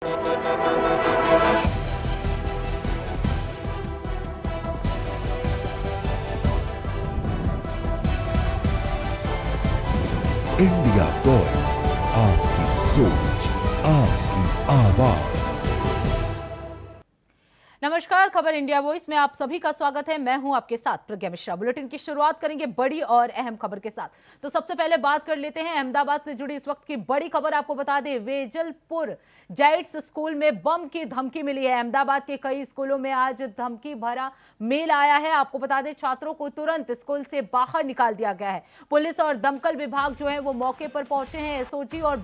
India voice, आपकी सोच, आपकी आवाज। नमस्कार, खबर इंडिया वॉइस में आप सभी का स्वागत है। मैं हूं आपके साथ प्रज्ञा मिश्रा। बुलेटिन की शुरुआत करेंगे बड़ी और अहम खबर के साथ। तो सबसे पहले बात कर लेते हैं अहमदाबाद से जुड़ी इस वक्त की बड़ी खबर। आपको बता दें, वेजलपुर जाइट्स स्कूल में बम की धमकी मिली है। अहमदाबाद के कई स्कूलों में आज धमकी भरा मेल आया है। आपको बता दें, छात्रों को तुरंत स्कूल से बाहर निकाल दिया गया है। पुलिस और दमकल विभाग जो है वो मौके पर पहुंचे हैं। एसओजी और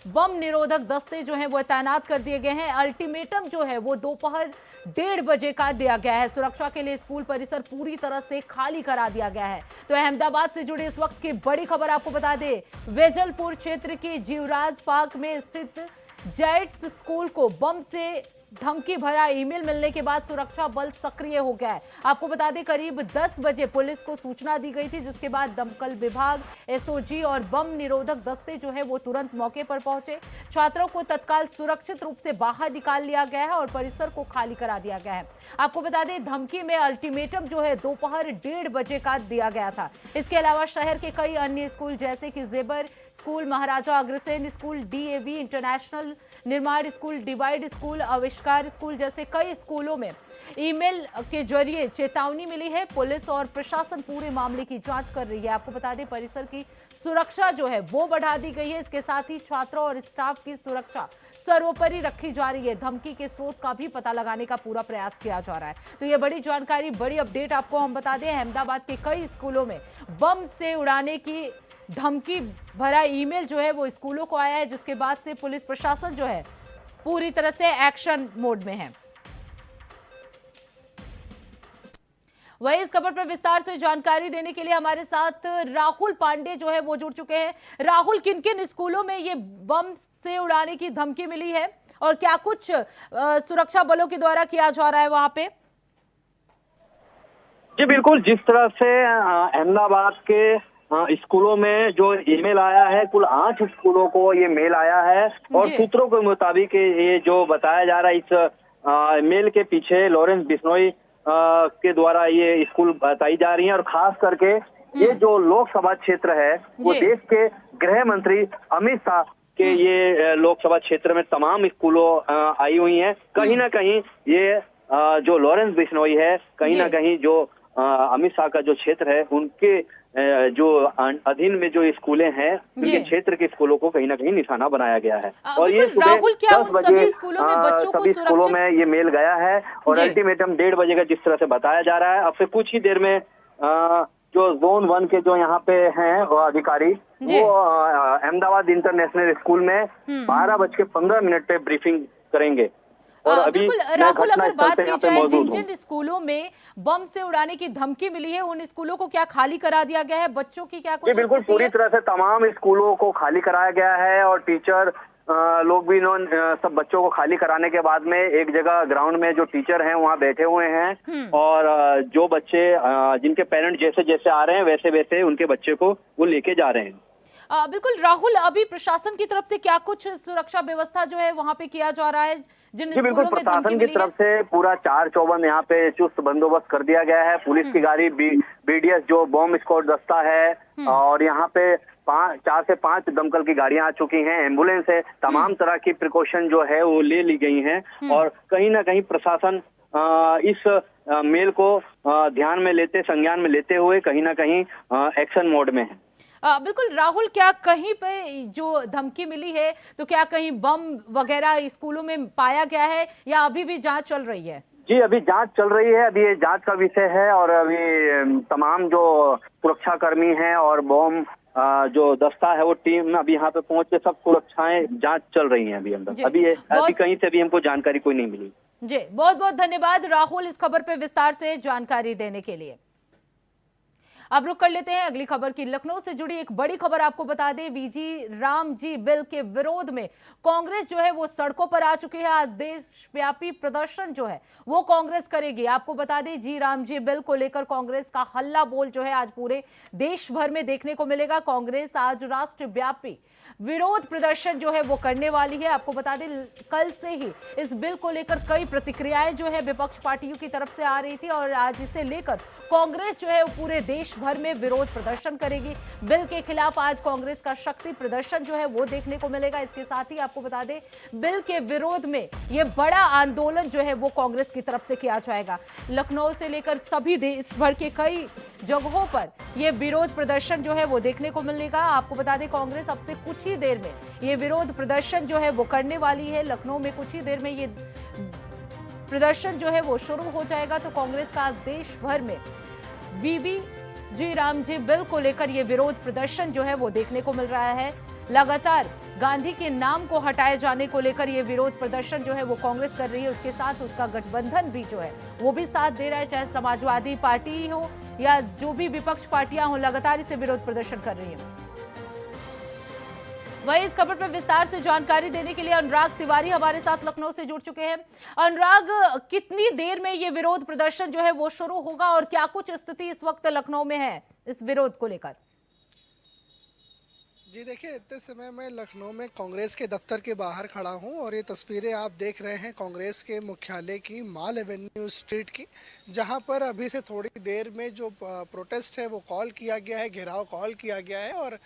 बम निरोधक दस्ते जो हैं वो तैनात कर दिए गए हैं। अल्टीमेटम जो है वो दोपहर 1:30 बजे का दिया गया है। सुरक्षा के लिए स्कूल परिसर पूरी तरह से खाली करा दिया गया है। तो अहमदाबाद से जुड़ी इस वक्त की बड़ी खबर आपको बता दें, वेजलपुर क्षेत्र के जीवराज पार्क में स्थित जाइट्स स्कूल को बम से धमकी भरा ईमेल मिलने के बाद सुरक्षा बल सक्रिय हो गया है। आपको बता दें, करीब 10 बजे पुलिस को सूचना दी गई थी, जिसके बाद दमकल विभाग, एसओजी और बम निरोधक दस्ते जो है वो तुरंत मौके पर पहुंचे। छात्रों को तत्काल सुरक्षित रूप से बाहर निकाल लिया गया है और परिसर को खाली करा दिया गया है। आपको बता दें, धमकी में अल्टीमेटम जो है दोपहर 1:30 बजे का दिया गया था। इसके अलावा शहर के कई अन्य स्कूल जैसे कि जेबर school, Maharaja Agrasen school, DAV international, निर्माण स्कूल, डिवाइड स्कूल, आविष्कार स्कूल जैसे कई स्कूलों में ईमेल के जरिए चेतावनी मिली है। पुलिस और प्रशासन पूरे मामले की जांच कर रही है। आपको बता दें, परिसर की सुरक्षा जो है वो बढ़ा दी गई है। इसके साथ ही छात्रों और स्टाफ की सुरक्षा सर्वोपरि रखी जा रही है। धमकी के स्रोत का भी पता लगाने का पूरा प्रयास किया जा रहा है। तो ये बड़ी जानकारी, बड़ी अपडेट आपको हम बता दें, अहमदाबाद के कई स्कूलों में बम से उड़ाने की धमकी भरा ईमेल जो है वो स्कूलों को आया है, जिसके बाद से पुलिस प्रशासन जो है पूरी तरह से एक्शन मोड में है। वही इस खबर पर विस्तार से जानकारी देने के लिए हमारे साथ राहुल पांडे जो है वो जुड़ चुके हैं। राहुल, किन किन स्कूलों में ये बम से उड़ाने की धमकी मिली है और क्या कुछ सुरक्षा बलों के द्वारा किया जा रहा है वहां पे? जी बिल्कुल, जिस तरह से अहमदाबाद के स्कूलों में जो ईमेल आया है, कुल 8 स्कूलों को ये मेल आया है और सूत्रों के मुताबिक ये जो बताया जा रहा है, इस मेल के पीछे लॉरेंस बिश्नोई के द्वारा ये स्कूल बताई जा रही है। और खास करके ये जो लोकसभा क्षेत्र है वो देश के गृह मंत्री अमित शाह के ये लोकसभा क्षेत्र में तमाम स्कूलों आई हुई हैं। कहीं ना कहीं ये जो लॉरेंस बिश्नोई है, कहीं ना कहीं जो अमित शाह का जो क्षेत्र है, उनके जो अधीन में जो स्कूलें हैं, उनके क्षेत्र के स्कूलों को कहीं ना कहीं निशाना बनाया गया है। और ये सुबह 10 बजे सभी स्कूलों में ये मेल गया है और अल्टीमेटम 1:30 बजे का जिस तरह से बताया जा रहा है। अब से कुछ ही देर में जो जोन 1 के जो यहाँ पे हैं वो अधिकारी, वो अहमदाबाद इंटरनेशनल स्कूल में 12:15 पे ब्रीफिंग करेंगे। और अभी राहुल, अगर बात की जाए जिन जिन स्कूलों में बम से उड़ाने की धमकी मिली है, उन स्कूलों को क्या खाली करा दिया गया है? बच्चों की क्या कुछ बिल्कुल पूरी तरह से तमाम स्कूलों को खाली कराया गया है और टीचर लोग भी सब बच्चों को खाली कराने के बाद में एक जगह ग्राउंड में जो टीचर हैं वहाँ बैठे हुए हैं और जो बच्चे जिनके पेरेंट जैसे जैसे आ रहे हैं वैसे वैसे उनके बच्चे को वो लेके जा रहे हैं। बिल्कुल राहुल, अभी प्रशासन की तरफ से क्या कुछ सुरक्षा व्यवस्था जो है वहाँ पे किया जा रहा है? बिल्कुल, प्रशासन की तरफ से पूरा 4 चौबंद यहाँ पे चुस्त बंदोबस्त कर दिया गया है। पुलिस की गाड़ी, बीडीएस जो बॉम्ब स्क्वाड दस्ता है, और यहाँ पे 4 से 5 दमकल की गाड़ियां आ चुकी हैं, एम्बुलेंस है, तमाम तरह की प्रिकॉशन जो है वो ले ली गई हैं। और कहीं ना कहीं प्रशासन इस मेल को ध्यान में लेते, संज्ञान में लेते हुए कहीं ना कहीं एक्शन मोड में है। बिल्कुल राहुल, क्या कहीं पे जो धमकी मिली है तो क्या कहीं बम वगैरह स्कूलों में पाया गया है या अभी भी जांच चल रही है? जी अभी जांच चल रही है, अभी ये जांच का विषय है और अभी तमाम जो सुरक्षा कर्मी हैं और बम जो दस्ता है वो टीम अभी यहाँ पे पहुंच के सब सुरक्षाएं जांच चल रही हैं अभी अंदर। अभी कहीं से भी हमको जानकारी कोई नहीं मिली। जी बहुत बहुत धन्यवाद राहुल, इस खबर पे विस्तार से जानकारी देने के लिए। अब रुक कर लेते हैं अगली खबर की। लखनऊ से जुड़ी एक बड़ी खबर आपको बता दें, वीजी राम जी बिल के विरोध में कांग्रेस जो है वो सड़कों पर आ चुकी है। आज देशव्यापी प्रदर्शन जो है वो कांग्रेस करेगी। आपको बता दें, जी राम जी बिल को लेकर कांग्रेस का हल्ला बोल जो है आज पूरे देश भर में देखने को मिलेगा। कांग्रेस आज राष्ट्रव्यापी विरोध प्रदर्शन जो है वो करने वाली है। आपको बता दें, कल से ही इस बिल को लेकर कई प्रतिक्रियाएं जो है विपक्ष पार्टियों की तरफ से आ रही थी और आज इसे लेकर कांग्रेस जो है वो पूरे देश भर में विरोध प्रदर्शन करेगी। बिल के खिलाफ आज कांग्रेस का शक्ति प्रदर्शन जो है वो देखने को मिलेगा। इसके साथ ही आपको बता दें, बिल के विरोध में यह बड़ा आंदोलन जो है वो कांग्रेस की तरफ से किया जाएगा। लखनऊ से लेकर सभी देश भर के कई जगहों पर यह विरोध प्रदर्शन जो है वो देखने को मिलेगा। आपको बता दें, कांग्रेस अब से कुछ ही देर में ये विरोध प्रदर्शन जो है वो करने वाली है। लखनऊ में कुछ ही देर में ये प्रदर्शन जो है वो शुरू हो जाएगा। तो कांग्रेस का आज देश भर में वीवी जी राम जी बिल को लेकर ये विरोध प्रदर्शन जो है वो देखने को मिल रहा है। लगातार गांधी के नाम को हटाए जाने को लेकर ये विरोध प्रदर्शन जो है वो कांग्रेस कर रही है। उसके साथ उसका गठबंधन भी जो है वो भी साथ दे रहा है, चाहे समाजवादी पार्टी हो या जो भी विपक्ष पार्टियां हो, लगातार इसे विरोध प्रदर्शन कर रही है। वहीं इस खबर पर विस्तार से जानकारी देने के लिए अनुराग तिवारी हमारे साथ लखनऊ से जुड़ चुके हैं। अनुराग, कितनी देर में ये विरोध प्रदर्शन जो है वो शुरू होगा और क्या कुछ स्थिति इस वक्त लखनऊ में है इस विरोध को लेकर? जी देखिए, इतने समय मैं लखनऊ में कांग्रेस के दफ्तर के बाहर खड़ा हूं और ये तस्वीरें आप देख रहे हैं कांग्रेस के मुख्यालय की, माल एवेन्यू स्ट्रीट की, जहां पर अभी से थोड़ी देर में जो प्रोटेस्ट है वो कॉल किया गया है, घेराव कॉल किया गया है और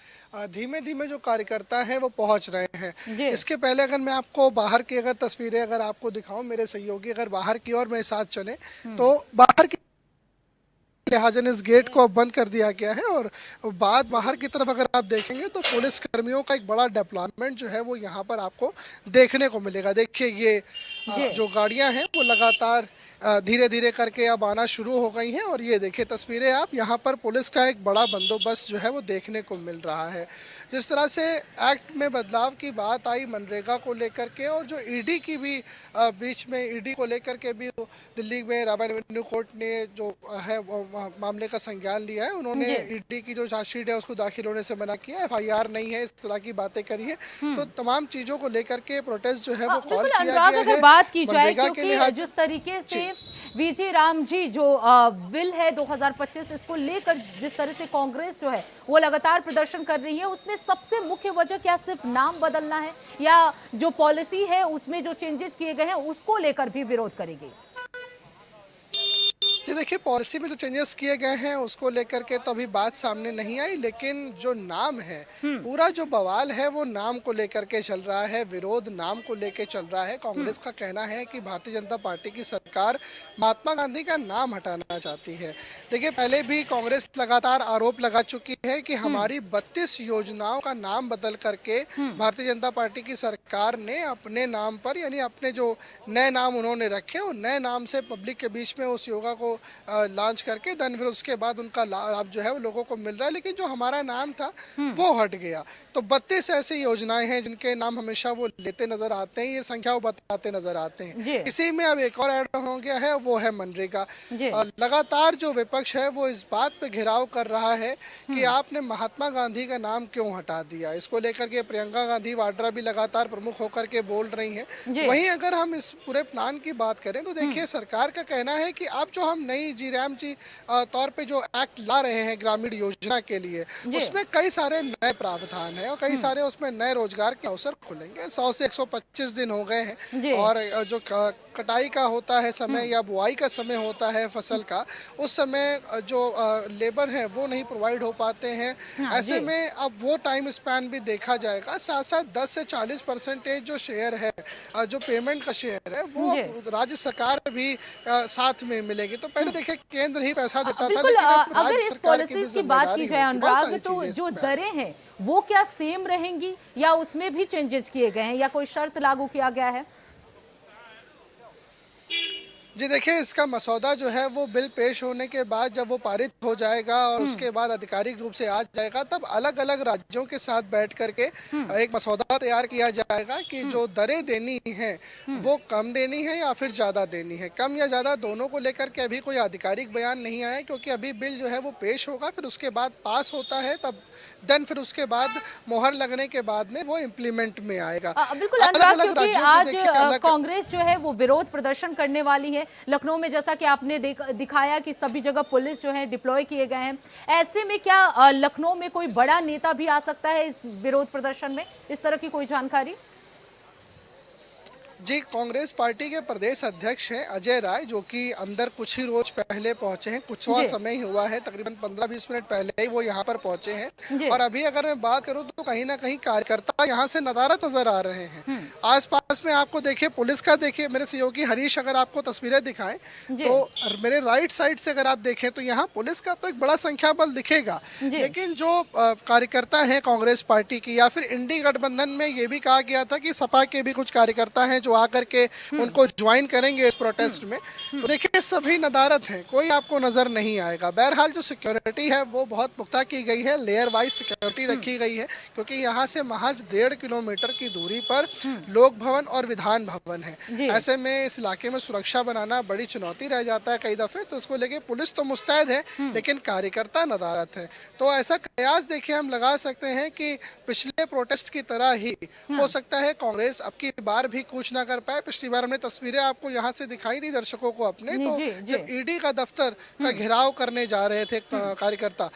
धीमे धीमे जो कार्यकर्ता हैं वो पहुंच रहे हैं। इसके पहले अगर मैं आपको बाहर की अगर तस्वीरें अगर आपको दिखाऊं, मेरे सहयोगी अगर बाहर की ओर मेरे साथ चले तो बाहर की लिहाजन इस गेट को अब बंद कर दिया गया है और बाहर की तरफ अगर आप देखेंगे तो पुलिस कर्मियों का एक बड़ा डिप्लॉयमेंट जो है वो यहाँ पर आपको देखने को मिलेगा। देखिए, ये जो गाड़ियां हैं वो लगातार धीरे धीरे करके अब आना शुरू हो गई हैं और ये देखिए तस्वीरें आप, यहाँ पर पुलिस का एक बड़ा बंदोबस्त जो है वो देखने को मिल रहा है। जिस तरह से एक्ट में बदलाव की बात आई मनरेगा को लेकर के और जो ईडी की भी बीच में ईडी को लेकर के भी दिल्ली में रामायण एवेन्यू कोर्ट ने जो है वो मामले का संज्ञान लिया है। उन्होंने ईडी की जो चार्जशीट है उसको दाखिल होने से मना किया, एफआईआर नहीं है, इस तरह की बातें करी है। तो तमाम चीजों को लेकर के प्रोटेस्ट जो है वो कॉल किया गया है। बात की जाए क्योंकि जिस तरीके से वीजी राम जी जो बिल है 2025 इसको लेकर जिस तरह से कांग्रेस जो है वो लगातार प्रदर्शन कर रही है, उसमें सबसे मुख्य वजह क्या सिर्फ नाम बदलना है या जो पॉलिसी है उसमें जो चेंजेस किए गए हैं उसको लेकर भी विरोध करेगी? जी देखिए, पॉलिसी में जो चेंजेस किए गए हैं उसको लेकर के तो अभी बात सामने नहीं आई, लेकिन जो नाम है पूरा जो बवाल है वो नाम को लेकर के चल रहा है, विरोध नाम को लेकर चल रहा है। कांग्रेस का कहना है कि भारतीय जनता पार्टी की सरकार महात्मा गांधी का नाम हटाना चाहती है। देखिए, पहले भी कांग्रेस लगातार आरोप लगा चुकी है कि हमारी 32 योजनाओं का नाम बदल करके भारतीय जनता पार्टी की सरकार ने अपने नाम पर, यानी अपने जो नए नाम उन्होंने रखे उन नए नाम से पब्लिक के बीच में उस योगा को लॉन्च करके देन फिर उसके बाद उनका लाभ जो है वो लोगों को मिल रहा है, लेकिन जो हमारा नाम था वो हट गया। तो 32 ऐसी योजनाएं हैं जिनके नाम हमेशा वो लेते नजर आते हैं, ये संख्या वो बताते नजर आते हैं। इसी में अब एक और ऐड हो गया है, वो है मनरेगा। लगातार जो विपक्ष है वो इस बात पे घेराव कर रहा है कि आपने महात्मा गांधी का नाम क्यों हटा दिया। इसको लेकर के प्रियंका गांधी वाड्रा भी लगातार प्रमुख होकर के बोल रही हैं। वहीं अगर हम इस पूरे प्लान की बात करें तो देखिए, सरकार का कहना है कि अब जो हम नई जी राम जी तौर पे जो एक्ट ला रहे हैं ग्रामीण योजना के लिए, उसमें कई सारे नए प्रावधान है और कई सारे उसमें नए रोजगार के अवसर खुलेंगे। 100 से 125 दिन हो गए हैं और जो कटाई का होता है समय या बुआई का समय होता है फसल का, उस समय जो लेबर है वो नहीं प्रोवाइड हो पाते हैं। ऐसे में अब वो टाइम स्पैन भी देखा जाएगा। साथ साथ 10 से 40% जो शेयर है, जो पेमेंट का शेयर है, वो राज्य सरकार भी साथ में मिलेगी। तो पहले देखिए, केंद्र ही पैसा देता था, लेकिन अब अगर इस पॉलिसी की बात की जाए अनुराग, तो जो दरें हैं वो क्या सेम रहेंगी या उसमें भी चेंजेस किए गए हैं या कोई शर्त लागू किया गया है? जी देखिए, इसका मसौदा जो है वो बिल पेश होने के बाद जब वो पारित हो जाएगा और उसके बाद आधिकारिक रूप से आ जाएगा, तब अलग अलग राज्यों के साथ बैठ करके एक मसौदा तैयार किया जाएगा कि जो दरें देनी है वो कम देनी है या फिर ज़्यादा देनी है। कम या ज़्यादा दोनों को लेकर के अभी कोई आधिकारिक बयान नहीं आया, क्योंकि अभी बिल जो है वो पेश होगा, फिर उसके बाद पास होता है, तब देन फिर उसके बाद मोहर लगने के बाद में वो इम्प्लीमेंट में आएगा। बिल्कुल अनुराग, क्योंकि आज कांग्रेस जो है वो विरोध प्रदर्शन करने वाली है लखनऊ में, जैसा कि आपने दिखाया कि सभी जगह पुलिस जो है डिप्लॉय किए गए हैं। ऐसे में क्या लखनऊ में कोई बड़ा नेता भी आ सकता है इस विरोध प्रदर्शन में? इस तरह की कोई जानकारी? जी, कांग्रेस पार्टी के प्रदेश अध्यक्ष हैं अजय राय, जो कि अंदर कुछ ही रोज पहले पहुंचे हैं। कुछ समय ही हुआ है, तकरीबन 15-20 मिनट पहले ही वो यहाँ पर पहुंचे हैं। और अभी अगर मैं बात करूं तो कहीं ना कहीं कार्यकर्ता यहाँ से नदारद नजर आ रहे हैं। आसपास में आपको देखिए, पुलिस का देखिए, मेरे सहयोगी हरीश अगर आपको तस्वीरें दिखाएं तो मेरे राइट साइड से अगर आप देखें तो यहाँ पुलिस का तो एक बड़ा संख्या बल दिखेगा, लेकिन जो कार्यकर्ता है कांग्रेस पार्टी की या फिर इंडी गठबंधन में, ये भी कहा गया था कि सपा के भी कुछ कार्यकर्ता हैं आकर के उनको ज्वाइन करेंगे इस प्रोटेस्ट में। तो देखिए, सभी नदारत हैं, कोई आपको नजर नहीं आएगा। बहरहाल जो सिक्योरिटी है वो बहुत पुख्ता की गई है, लेयर वाइज सिक्योरिटी रखी गई है, क्योंकि यहाँ से महज 1.5 किलोमीटर की दूरी पर लोक भवन और विधान भवन है। ऐसे में इस इलाके में सुरक्षा बनाना बड़ी चुनौती रह जाता है कई दफे। तो इसको लेके पुलिस तो मुस्तैद है, लेकिन कार्यकर्ता नदारत है। तो ऐसा कयास देखिए हम लगा सकते हैं कि पिछले प्रोटेस्ट की तरह ही हो सकता है कांग्रेस अब की बार भी कुछ ना कर पाए। पिछली बार हमने तस्वीरें आपको यहाँ से दिखाई थी दर्शकों को अपने, तो जब ईडी का दफ्तर का घेराव करने जा रहे थे कार्यकर्ता,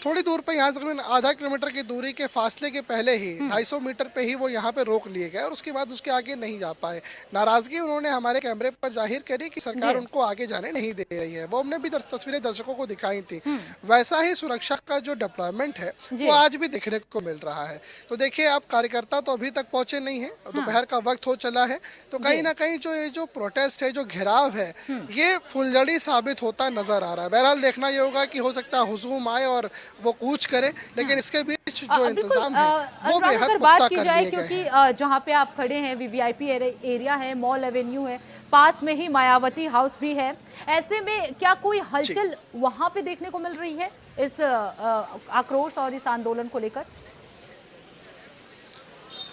थोड़ी दूर पे यहाँ तकरीबन आधा किलोमीटर की दूरी के फासले के पहले ही 250 मीटर पे ही वो यहाँ पे रोक लिए गए और उसके बाद उसके आगे नहीं जा पाए। नाराजगी उन्होंने हमारे कैमरे पर जाहिर करी कि सरकार उनको आगे जाने नहीं दे रही है। वो हमने भी तस्वीरें दर्शकों को दिखाई थी। वैसा ही सुरक्षा का जो डिप्लॉयमेंट है वो आज भी देखने को मिल रहा है। तो देखिए, अब कार्यकर्ता तो अभी तक पहुंचे नहीं है, दोपहर का वक्त हो चला है, तो कहीं ना कहीं जो ये जो प्रोटेस्ट है, जो घेराव है, ये फुलझड़ी साबित होता नजर आ रहा है। बहरहाल देखना ये होगा कि हो सकता है हुजूम आए और वो कूच करे, लेकिन इसके बीच जो इंतजाम है वो बेहद पुख्ता कर लिए गए हैं। क्योंकि जहाँ पे आप खड़े हैं वीवीआईपी एरिया है, मॉल एवेन्यू है, पास में ही मायावती हाउस भी है। ऐसे में क्या कोई हलचल वहां पे देखने को मिल रही है इस आक्रोश और इस आंदोलन को लेकर?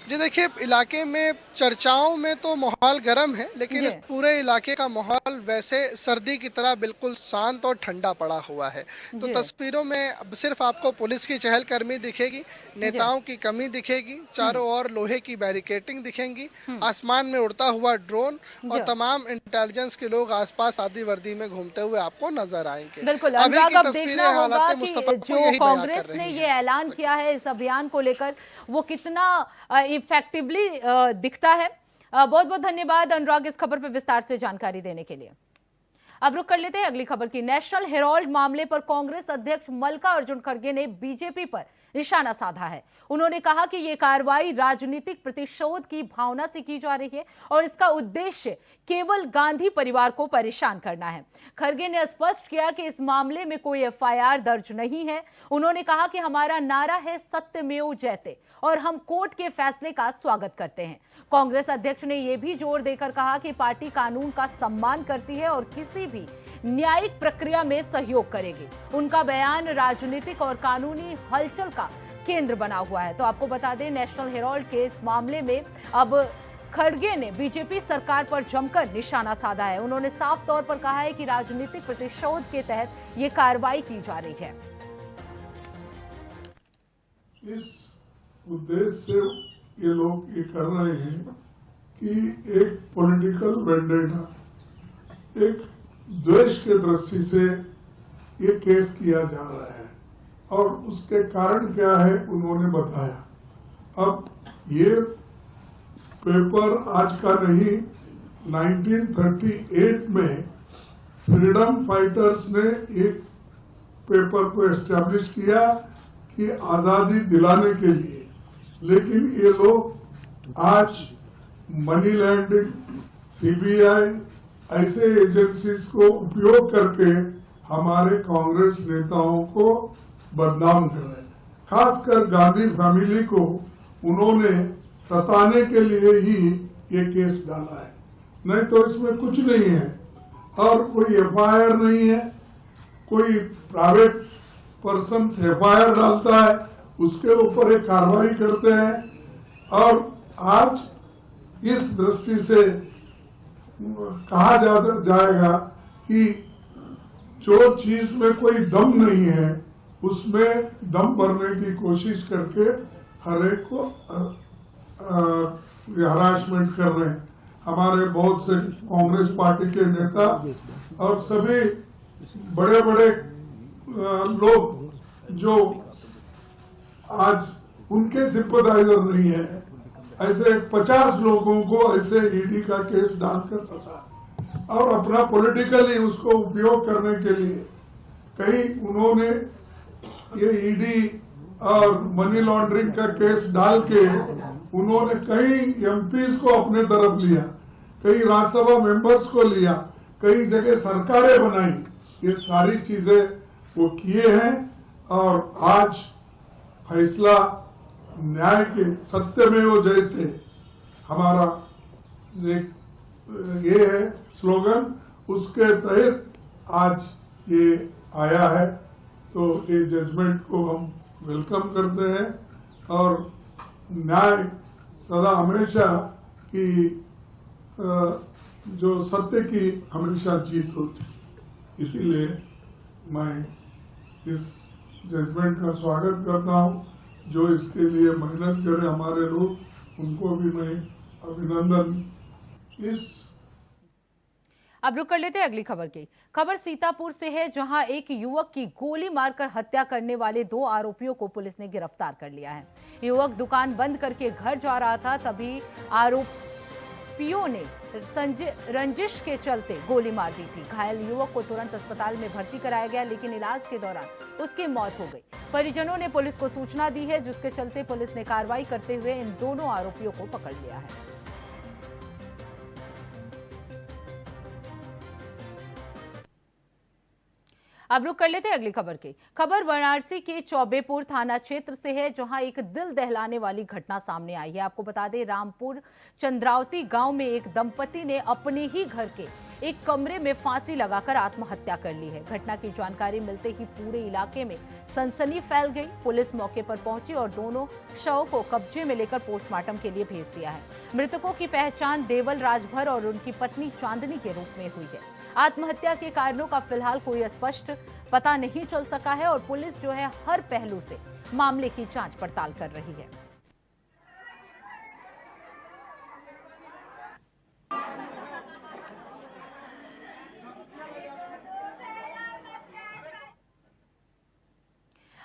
जी देखिए, इलाके में चर्चाओं में तो माहौल गर्म है, लेकिन इस पूरे इलाके का माहौल वैसे सर्दी की तरह बिल्कुल शांत और ठंडा पड़ा हुआ है। तो तस्वीरों में अब सिर्फ आपको पुलिस की चहलकदमी दिखेगी, नेताओं की कमी दिखेगी, चारों ओर लोहे की बैरिकेडिंग दिखेंगी, आसमान में उड़ता हुआ ड्रोन और तमाम इंटेलिजेंस के लोग आसपास सादी वर्दी में घूमते हुए आपको नजर आएंगे। बिल्कुल, अभी की तस्वीरें हालात मुस्तफा को यही बयां कर रही हैं। ने ये ऐलान किया है इस अभियान को लेकर, वो कितना इफेक्टिवली दिखता है। बहुत बहुत धन्यवाद अनुराग इस खबर पर विस्तार से जानकारी देने के लिए। अब रुक कर लेते हैं अगली खबर की। नेशनल हेराल्ड मामले पर कांग्रेस अध्यक्ष मल्लिकार्जुन खड़गे ने बीजेपी पर निशाना साधा है। उन्होंने कहा कि यह कार्रवाई राजनीतिक प्रतिशोध की भावना से की जा रही है और इसका उद्देश्य केवल गांधी परिवार को परेशान करना है। खड़गे ने स्पष्ट किया कि इस मामले में कोई एफआईआर दर्ज नहीं है। उन्होंने कहा कि हमारा नारा है सत्यमेव जयते और हम कोर्ट के फैसले का स्वागत करते हैं। कांग्रेस अध्यक्ष ने यह भी जोर देकर कहा कि पार्टी कानून का सम्मान करती है और किसी भी न्यायिक प्रक्रिया में सहयोग करेगी। उनका बयान राजनीतिक और कानूनी हलचल का केंद्र बना हुआ है। तो आपको बता दें, नेशनल हेराल्ड के इस मामले में अब खड़गे ने बीजेपी सरकार पर जमकर निशाना साधा है। उन्होंने साफ तौर पर कहा है कि राजनीतिक प्रतिशोध के तहत ये कार्रवाई की जा रही है। इस उद्देश्य से ये लोग ये कर रहे हैं कि एक पॉलिटिकल वेंडेटा, एक द्वेष के दृष्टि से ये केस किया जा रहा है और उसके कारण क्या है उन्होंने बताया। अब ये पेपर आज का नहीं, 1938 में फ्रीडम फाइटर्स ने एक पेपर को एस्टैब्लिश किया कि आजादी दिलाने के लिए, लेकिन ये लोग आज मनी लैंडिंग, सीबीआई ऐसे एजेंसीज को उपयोग करके हमारे कांग्रेस नेताओं को बदनाम कर रहे हैं। खासकर गांधी फैमिली को उन्होंने सताने के लिए ही ये केस डाला है, नहीं तो इसमें कुछ नहीं है। और कोई एफआईआर नहीं है। कोई प्राइवेट पर्सन एफआईआर डालता है, उसके ऊपर एक कार्रवाई करते हैं। और आज इस दृष्टि से कहा जाएगा कि जो चीज में कोई दम नहीं है उसमें दम भरने की कोशिश करके हर एक को हरासमेंट कर रहे हैं। हमारे बहुत से कांग्रेस पार्टी के नेता और सभी बड़े बड़े लोग जो आज उनके सिंपैथाइजर नहीं है, ऐसे 50 लोगों को ऐसे ईडी का केस डालकर सता और अपना पॉलिटिकली उसको उपयोग करने के लिए कहीं उन्होंने ये ईडी और मनी लॉन्ड्रिंग का केस डाल के उन्होंने कई एमपीज को अपने तरफ लिया, कई राज्यसभा मेंबर्स को लिया, कई जगह सरकारें बनाई। ये सारी चीजें वो किए हैं और आज फैसला न्याय के सत्य में वो जयते हमारा एक ये है स्लोगन, उसके तहत आज ये आया है। तो ये जजमेंट को हम वेलकम करते हैं और न्याय सदा हमेशा की जो सत्य की हमेशा जीत होती। इसीलिए मैं इस जजमेंट का स्वागत करता हूं। जो इसके लिए मेहनत करे हमारे लोग, उनको भी मैं अभिनंदन। अब रुक कर लेते हैं अगली खबर की। खबर सीतापुर से है, जहां एक युवक की गोली मारकर हत्या करने वाले 2 आरोपियों को पुलिस ने गिरफ्तार कर लिया है। युवक दुकान बंद करके घर जा रहा था, तभी आरोपियों ने रंजिश के चलते गोली मार दी थी। घायल युवक को तुरंत अस्पताल में भर्ती कराया गया, लेकिन इलाज के दौरान उसकी मौत हो गई। परिजनों ने पुलिस को सूचना दी है, जिसके चलते पुलिस ने कार्रवाई करते हुए इन दोनों आरोपियों को पकड़ लिया है। अब रुक कर लेते हैं अगली खबर की। खबर वाराणसी के चौबेपुर थाना क्षेत्र से है, जहां एक दिल दहलाने वाली घटना सामने आई है। आपको बता दें, रामपुर चंद्रावती गांव में एक दंपति ने अपने ही घर के एक कमरे में फांसी लगाकर आत्महत्या कर ली है। घटना की जानकारी मिलते ही पूरे इलाके में सनसनी फैल गई। पुलिस मौके पर पहुंची और दोनों शवों को कब्जे में लेकर पोस्टमार्टम के लिए भेज दिया है। मृतकों की पहचान देवल राजभर और उनकी पत्नी चांदनी के रूप में हुई है। आत्महत्या के कारणों का फिलहाल कोई स्पष्ट पता नहीं चल सका है और पुलिस जो है हर पहलू से मामले की जांच पड़ताल कर रही है।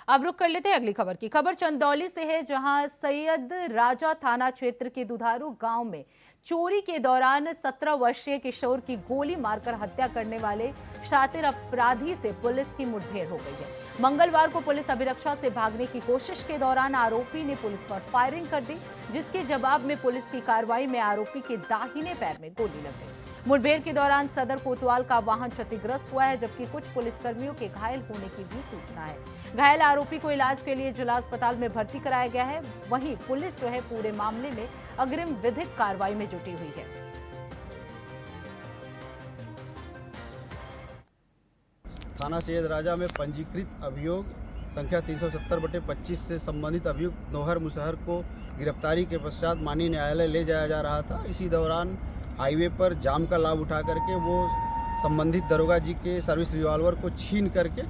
अब रुक कर लेते हैं अगली खबर की। खबर चंदौली से है, जहां सैयद राजा थाना क्षेत्र के दुधारू गांव में चोरी के दौरान 17 वर्षीय किशोर की गोली मारकर हत्या करने वाले शातिर अपराधी से पुलिस की मुठभेड़ हो गई है। मंगलवार को पुलिस अभिरक्षा से भागने की कोशिश के दौरान आरोपी ने पुलिस पर फायरिंग कर दी, जिसके जवाब में पुलिस की कार्रवाई में आरोपी के दाहिने पैर में गोली लग गई। मुठभेड़ के दौरान सदर कोतवाल का वाहन क्षतिग्रस्त हुआ है, जबकि कुछ पुलिसकर्मियों के घायल होने की भी सूचना है। घायल आरोपी को इलाज के लिए जिला अस्पताल में भर्ती कराया गया है। वहीं पुलिस जो है पूरे मामले में अग्रिम विधिक कार्रवाई में जुटी हुई है। थाना सैयद राजा में पंजीकृत अभियोग संख्या 370/25 से संबंधित अभियुक्त नौहर मुसहर को गिरफ्तारी के पश्चात माननीय न्यायालय ले जाया जा रहा था। इसी दौरान हाईवे पर जाम का लाभ उठा करके वो संबंधित दरोगा जी के सर्विस रिवॉल्वर को छीन करके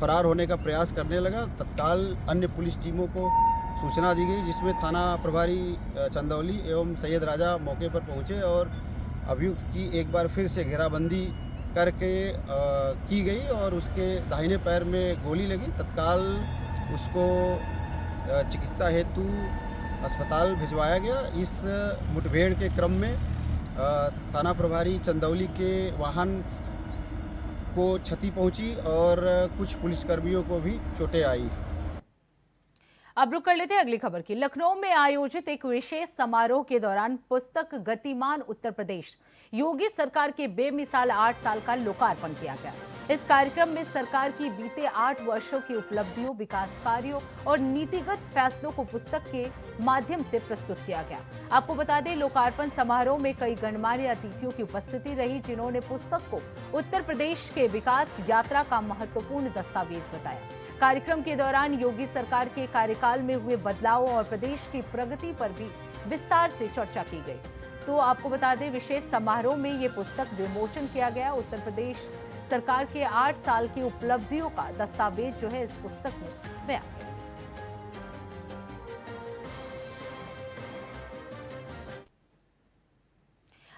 फरार होने का प्रयास करने लगा। तत्काल अन्य पुलिस टीमों को सूचना दी गई, जिसमें थाना प्रभारी चंदौली एवं सैयद राजा मौके पर पहुंचे और अभियुक्त की एक बार फिर से घेराबंदी करके की गई और उसके दाहिने पैर में गोली लगी। तत्काल उसको चिकित्सा हेतु अस्पताल भिजवाया गया। इस मुठभेड़ के क्रम में थाना प्रभारी चंदौली के वाहन को क्षति पहुंची और कुछ पुलिसकर्मियों को भी चोटें आई। अब रुक कर लेते हैं अगली खबर की। लखनऊ में आयोजित एक विशेष समारोह के दौरान पुस्तक गतिमान उत्तर प्रदेश योगी सरकार के बेमिसाल 8 साल का लोकार्पण किया गया। इस कार्यक्रम में सरकार की बीते 8 वर्षों की उपलब्धियों, विकास कार्यों और नीतिगत फैसलों को पुस्तक के माध्यम से प्रस्तुत किया गया। आपको बता दें, लोकार्पण समारोह में कई गणमान्य अतिथियों की उपस्थिति रही, जिन्होंने पुस्तक को उत्तर प्रदेश के विकास यात्रा का महत्वपूर्ण दस्तावेज बताया। कार्यक्रम के दौरान योगी सरकार के कार्यकाल में हुए बदलाव और प्रदेश की प्रगति पर भी विस्तार से चर्चा की गई। तो आपको बता दें, विशेष समारोह में ये पुस्तक विमोचन किया गया। उत्तर प्रदेश सरकार के 8 साल की उपलब्धियों का दस्तावेज जो है इस पुस्तक में बयां किया।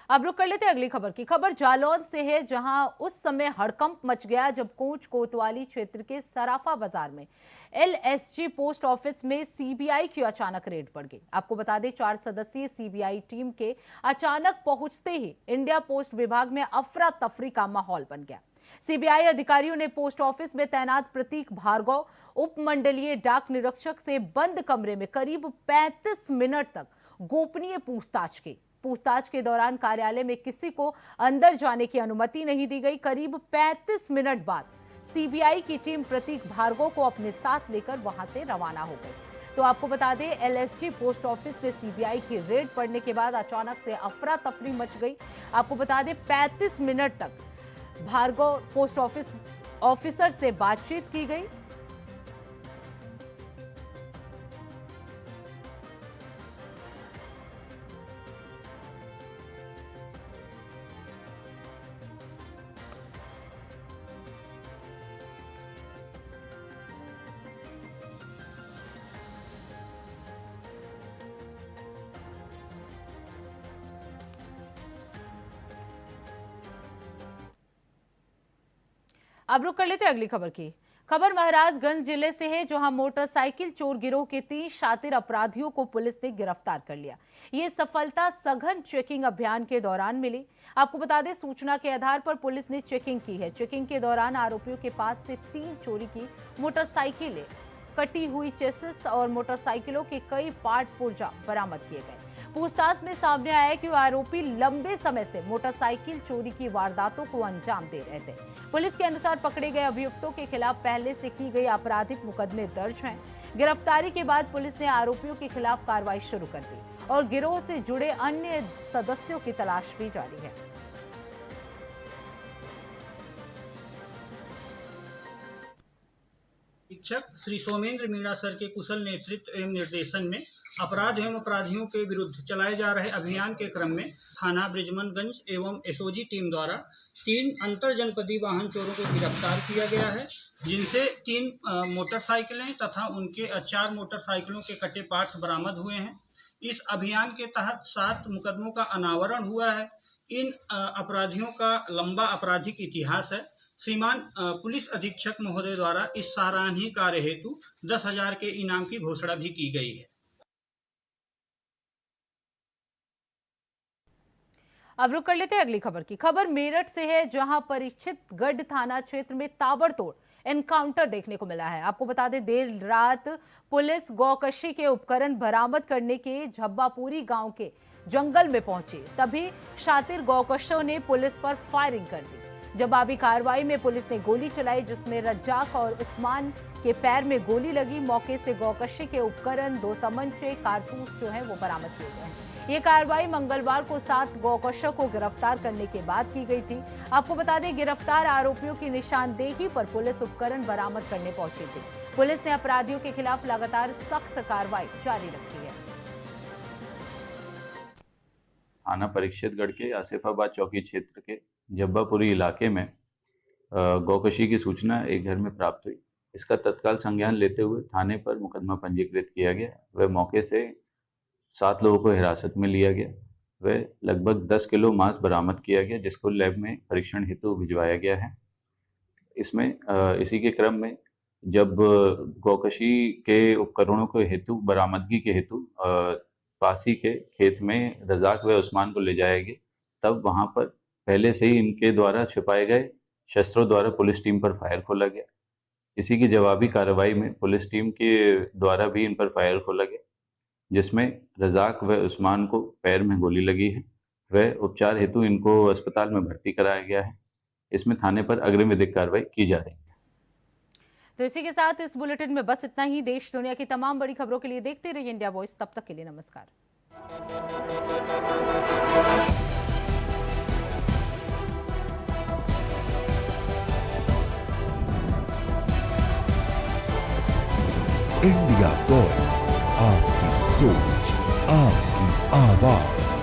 अब रुक कर लेते हैं अगली खबर की। खबर जालौन से है, जहां उस समय हड़कंप मच गया जब कोंच कोतवाली क्षेत्र के सराफा बाजार में एलएसजी पोस्ट ऑफिस में सीबीआई की अचानक रेड पड़ गई। आपको बता दें, 4 सदस्यीय सीबीआई टीम के अचानक पहुंचते ही इंडिया पोस्ट विभाग में अफरा तफरी का माहौल बन गया। सीबीआई अधिकारियों ने पोस्ट ऑफिस में तैनात प्रतीक भार्गव, उपमंडलीय डाक निरीक्षक से बंद कमरे में करीब 35 मिनट तक गोपनीय पूछताछ की। पूछताछ के दौरान कार्यालय में किसी को अंदर जाने की अनुमति नहीं दी गई। करीब 35 मिनट बाद सीबीआई की टीम प्रतीक भार्गव को अपने साथ लेकर वहां से रवाना हो गई। तो आपको बता दें, एलएसजी पोस्ट ऑफिस में सीबीआई की रेड पड़ने के बाद अचानक से अफरा तफरी मच गई। आपको बता दें, 35 मिनट तक भार्गव पोस्ट ऑफिस ऑफिसर से बातचीत की गई। अब रुक कर लेते हैं अगली खबर की। खबर महाराजगंज जिले से है, जहां मोटरसाइकिल चोर गिरोह के 3 शातिर अपराधियों को पुलिस ने गिरफ्तार कर लिया। ये सफलता सघन चेकिंग अभियान के दौरान मिली। आपको बता दें, सूचना के आधार पर पुलिस ने चेकिंग की है। चेकिंग के दौरान आरोपियों के पास से 3 चोरी की मोटरसाइकिलें, कटी हुई चेसिस और मोटरसाइकिलों के कई पार्ट पुर्जा बरामद किए गए। पूछताछ में सामने आया कि आरोपी लंबे समय से मोटरसाइकिल चोरी की वारदातों को अंजाम दे रहे थे। पुलिस के अनुसार पकड़े गए अभियुक्तों के खिलाफ पहले से की गई आपराधिक मुकदमे दर्ज हैं। गिरफ्तारी के बाद पुलिस ने आरोपियों के खिलाफ कार्रवाई शुरू कर दी और गिरोह से जुड़े अन्य सदस्यों की तलाश भी जारी है। शिक्षक श्री सोमेंद्र मीणा सर के कुशल नेतृत्व एवं निर्देशन में अपराध एवं अपराधियों के विरुद्ध चलाए जा रहे अभियान के क्रम में थाना बृजमनगंज एवं एसओजी टीम द्वारा 3 अंतर जनपदीय वाहन चोरों को गिरफ्तार किया गया है, जिनसे 3 मोटरसाइकिलें तथा उनके 4 मोटरसाइकिलों के कटे पार्ट्स बरामद हुए हैं। इस अभियान के तहत 7 मुकदमों का अनावरण हुआ है। इन अपराधियों का लंबा आपराधिक इतिहास है। श्रीमान पुलिस अधीक्षक महोदय द्वारा इस सराहनीय कार्य हेतु 10,000 के इनाम की घोषणा भी की गई है। अब रुक कर लेते हैं अगली खबर की। खबर मेरठ से है, जहां परीक्षितगढ़ थाना क्षेत्र में ताबड़तोड़ एनकाउंटर देखने को मिला है। आपको बता दें, देर रात पुलिस गौकशी के उपकरण बरामद करने के झब्बापुरी गांव के जंगल में पहुंची। तभी शातिर गौकशों ने पुलिस पर फायरिंग कर दी। जवाबी कार्रवाई में पुलिस ने गोली चलाई, जिसमें रज्जाक और उस्मान के पैर में गोली लगी। मौके से गौकशी के उपकरण, 2 तमंचे, कारतूस जो है वो बरामद किए गए हैं। ये कार्रवाई मंगलवार को 7 गौकशों को गिरफ्तार करने के बाद की गई थी। आपको बता दें, गिरफ्तार आरोपियों की निशानदेही पर पुलिस उपकरण बरामद करने पहुंची थी। पुलिस ने अपराधियों के खिलाफ लगातार सख्त कार्रवाई जारी रखी है। थाना परीक्षितगढ़ के आसिफाबाद चौकी क्षेत्र के जब्बापुरी इलाके में गौकशी की सूचना एक घर में प्राप्त हुई। इसका तत्काल संज्ञान लेते हुए थाने पर मुकदमा पंजीकृत किया गया। वह मौके से 7 लोगों को हिरासत में लिया गया। वह लगभग 10 किलो मांस बरामद किया गया, जिसको लैब में परीक्षण हेतु भिजवाया गया है। इसमें इसी के क्रम में जब गौकशी के उपकरणों के हेतु बरामदगी के हेतु पासी के खेत में रजाक व उस्मान को ले जाया गया, तब वहां पर पहले से ही इनके द्वारा छिपाए गए शस्त्रों द्वारा पुलिस टीम पर फायर खोला गया। इसी की जवाबी कार्रवाई में पुलिस टीम के द्वारा भी इन पर फायर खोला गया, जिसमें रजाक व उस्मान को पैर में गोली लगी है। वह उपचार हेतु इनको अस्पताल में भर्ती कराया गया है। इसमें थाने पर अग्रिम विधिक कार्रवाई की जा रही है। तो इसी के साथ इस बुलेटिन में बस इतना ही। देश दुनिया की तमाम बड़ी खबरों के लिए देखते रहिए इंडिया वॉइस। तब तक के लिए नमस्कार। इंडिया वॉइस, आपकी सोच, आपकी आवाज।